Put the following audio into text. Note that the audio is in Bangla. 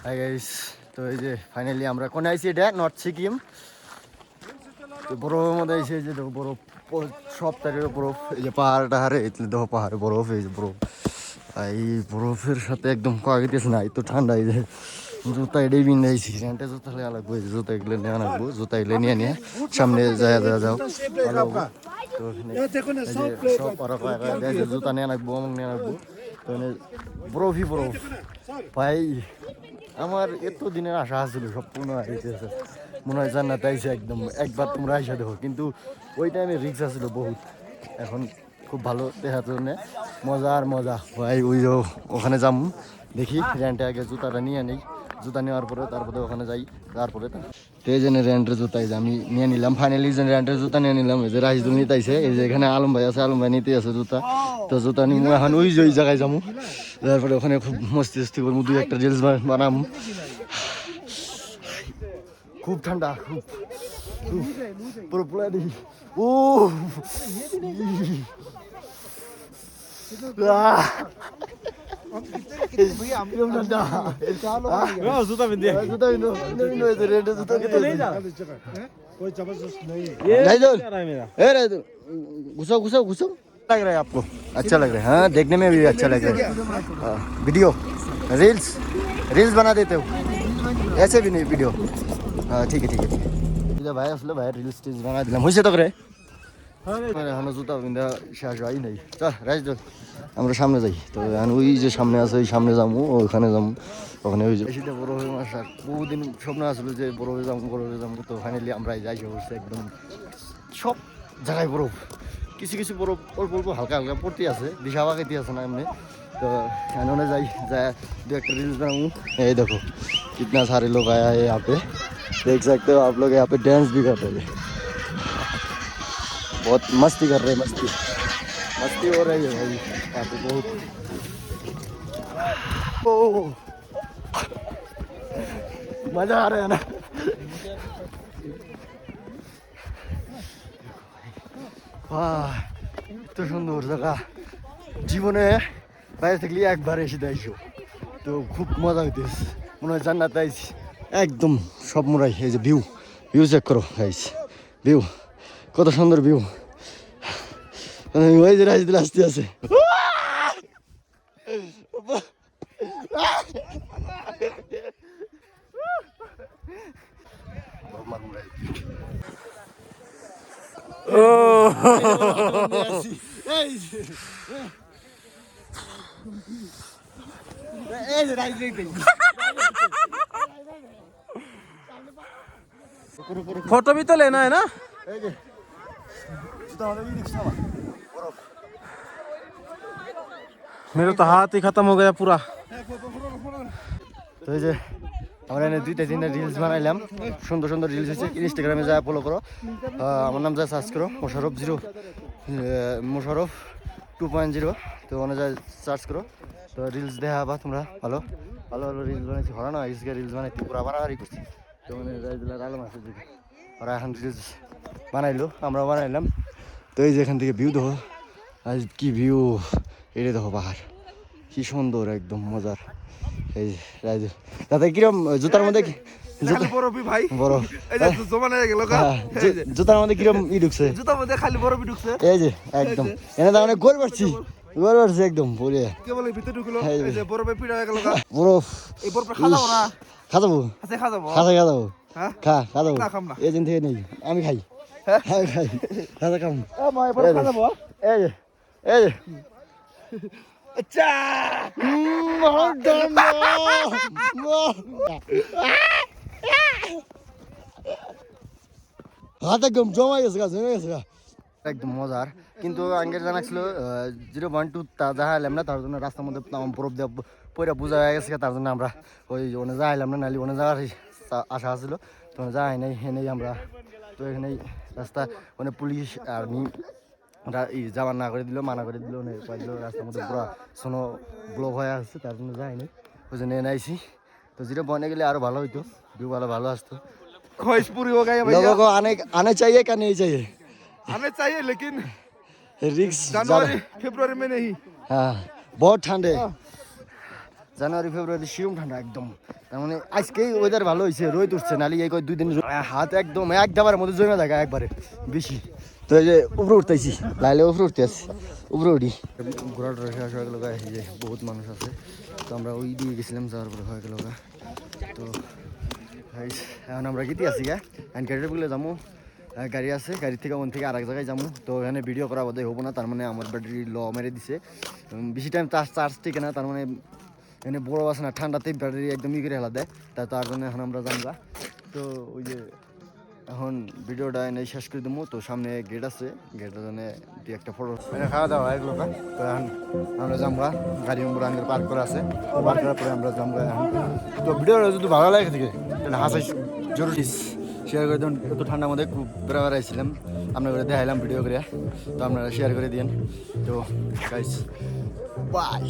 হাই গাইস, তো এই যে ফাইনালি আমরা কোনে আইছি, এটা নর্থ সিকিম। তো বরফের মধ্যে আইছি, এই যে দেখো বরফ, সব তারিখে বরফ, এই যে পাহাড় টাহাড়ে দেখো পাহাড়ে বরফ, এই যে বরফ। এই বরফের সাথে একদম কাগিতেছে না, এই তো ঠান্ডা। এই যে জুতা এটাই বিন্দা আইছি, রেন্টে জুতা লেগে লাগবো, এই যে জুতা এগুলো নেওয়া লাগবো, জুতা এগুলো নিয়ে সামনে যায় যাও ভালো হবো। তো সব জুতা নিয়ে রাখবো, অমুক নিয়ে রাখবো। তো বরফই বরফ ভাই। আমার এত দিনের আশা ছিল, সব পূর্ণ হয়েছে। মনে হয় জান্নাত আইছে একদম, একবার তোমরা আইসা দেখো। কিন্তু ওই টাইমে রিক্স ছিল বহুত, এখন খুব ভালো দেখার জন্য মজা আর মজা ভাই। ওই যে ওখানে যাম, দেখি রেন্টে আগে জুতাটা নিয়ে নিই, জুতা নেওয়ার পরে তারপরে ওখানে যাই। তারপরে তো এই জন্য রেন্টের জুতা এই যে আমি নিয়ে নিলাম, ফাইনালি যে রেন্টের জুতা নিয়ে নিলাম। এই যে রাইজুল নিতে আইছে, এই যে এখানে আলম ভাই আছে, আলম ভাই নিতে আছে জুতা। তো জুতা নিয়ে এখন ওই যে ওই জায়গায় যাবো, তারপরে ওখানে খুব মস্তি করবো, দুই একটা রিলস বানাবো। খুব ঠান্ডা, খুব পুরো পুরা দেখি। ও जूता भी दे जूता कोई जबरदस्त नहीं घुसो घुसो घुसो। लग रहा है आपको? अच्छा लग रहा है? हाँ, देखने में भी अच्छा लग रहा है। वीडियो रील्स रील्स बना देते हो? ऐसे भी नहीं वीडियो? हाँ ठीक है ठीक है ठीक है। ভাই আসলে ভাই রিলস টিলস বানাই দিলাম, হয়েছে তো করে। এখনো জুতা বিন্দা শেষ হয় নাই। চল রাইজুল, আমরা সামনে যাই। তো ওই যে সামনে আছে, ওই সামনে যাবো, ওখানে যাবো। ওখানে ওই যে সেটা বরফের মাসা, বহুদিন স্বপ্ন আসলো যে বরফে যাবো বরফে যাবো। তো ফাইনালি আমরা যাই বসছি, একদম সব জায়গায় বরফ। কিছু কিছু বরফ অল্প অল্প হালকা হালকা পড়তে আছে, দিশা বাগাইতে আছে না এমনি। तो इन्होंने जाए दो एक रील्स बनाऊँ। ये देखो कितना सारे लोग आया है यहाँ पे, देख सकते हो आप लोग। यहाँ पे डांस भी कर रहे हैं, बहुत मस्ती कर रहे हैं, मस्ती मस्ती हो रही है भाई यहाँ पे बहुत। ओ मजा आ रहा है ना। तो सुंदर जगह, জীবনে বাইরে থাকলে একবার এসে দেখো, তো খুব মজা হইতেছে, মনে হয় জান্নাত আইছি একদম। সব মোড়াই এই যে ভিউ, ভিউ চেক করো গাইস, ভিউ কত সুন্দর ভিউ। ওই যে রাজদিল আসতে আছে, फोटो भी तो लेना है ना। मेरा तो हाथ ही खत्म हो गया पूरा। তো এই যে আমরা এনে দুইটা তিনটা রিলস বানাইলাম, সুন্দর সুন্দর রিলস হচ্ছে। ইনস্টাগ্রামে যা ফলো করো, আমার নাম যা সার্চ করো, মোশারফ 2.0। তো ওখানে যা সার্চ করো, তো রিলস দেখা বা তোমরা ভালো ভালো ভালো রিলস বানাইছি। হরানো আজকে রিলস বানাইছি, পুরো বাড়াবাড়ি করছি। তো মানে আলম আছে, ওরা এখন রিলস বানাইলো, আমরা বানাইলাম। তো এই যে এখান থেকে ভিউ দেখো, আজ কি ভিউ, এটা দেখো পাহাড়, কি সুন্দর একদম মজার। এই যে দাদা কিরম জুতার মধ্যে ভাই বরফ, জুতার মধ্যে কিরম ঢুকছে? জুতার মধ্যে খালি বরফই ঢুকছে। এই যে একদম এনে তো অনেক গোল পাচ্ছি, গোল পাচ্ছি একদম পুরে কেবল ভিতরে ঢুকলো, এই যে বরফে পিড়া হয়ে গেল। বরফ এই বরফ খাওয়াবো না, খাবো খাওয়াবো খাবো হ্যাঁ খাবো না, খাম না। এই দিন থেকে নেই, আমি খাই আমি খাই খাওয়া খাম। খাওয়াবো এই যে এই যে আচ্ছা হাত একদম জমা গেছে জমে গেছে একদম মজার। কিন্তু আঙ্গের জানা ছিল 0.2 তা যাইলাম না, তার জন্য রাস্তার মধ্যে বরফ দিয়ে পয়রা বোঝা হয়ে গেছে, তার জন্য আমরা ওই ওনে যাইলাম না, নালি ওনে যাওয়ার আশা ছিল, তো যাই নাই। এনেই আমরা তো এখানেই রাস্তা মানে পুলিশ আর্মি যাওয়ার না করে দিল, মানা করে দিল, রাস্তার মধ্যে পুরো সোনো ব্লক হয়ে আসছে, তার জন্য যায়নি, ওই জন্য এনাইছি। তো 0 গেলে আরো ভালো হইতো, ভিউ ভালো আসতো। ख्वाहिश पूरी हो गई है भैया। लोगों को आने चाहिए क्या नहीं चाहिए? आने चाहिए लेकिन रिक्स जनवरी फरवरी में नहीं। हाँ बहुत ठंड है, জানুয়ারি ফেব্রুয়ারি শিরম ঠান্ডা একদম। তার মানে আজকেই ওয়েদার ভালো হয়েছে, রোদ উঠছে, নালি এই 2 দিন হাত একদম এক ডাবার মধ্যে জমে থাকে একবারে বেশি। তো এই যে উপরে উঠতেছি, লাইলে উপরে উঠতে আসি, উপরে উঠি। ঘোরাটা শেষ হয়ে গেল, এই যে বহুত মানুষ আছে। তো আমরা ওই দিয়ে গেছিলাম, যাওয়ার পরে হয়ে গেল। তো এখন আমরা গীতি আছি গা, এখন গাড়িটা বলে যাবো, গাড়ি আছে, গাড়ি থেকে ওখান থেকে আরেক জায়গায় যাবো। তো এখানে ভিডিও করা বোধহয় হবো না, তার মানে আমার ব্যাটারি ল মেরে দিছে, বেশি টাইম চার্জ টিকে না। তার মানে এখানে বড় আছে না, ঠান্ডাতে ব্যাটারি একদম ই করে হেলা দেয়, তার জন্য এখন আমরা জানবা। তো ওই যে এখন ভিডিওটা এনে শেষ করে দেবো। তো সামনে গেট আছে, গেটের জন্য দুই একটা ফটো খাওয়া দাওয়া এগুলো। তো এখন আমরা যামগা, গাড়ি নম্বর আগে পার্ক করা আছে, পার্ক করার পরে আমরা যামগা এখন। তো ভিডিওটা যদি ভালো লাগে থাকে তাহলে হাসাই জরুরি শেয়ার করে দেন। এত ঠান্ডার মধ্যে খুব বেড়াইছিলাম, আপনার করে দেখাইলাম ভিডিও করে। তো আপনারা শেয়ার করে দিন। তো গাইস বাই।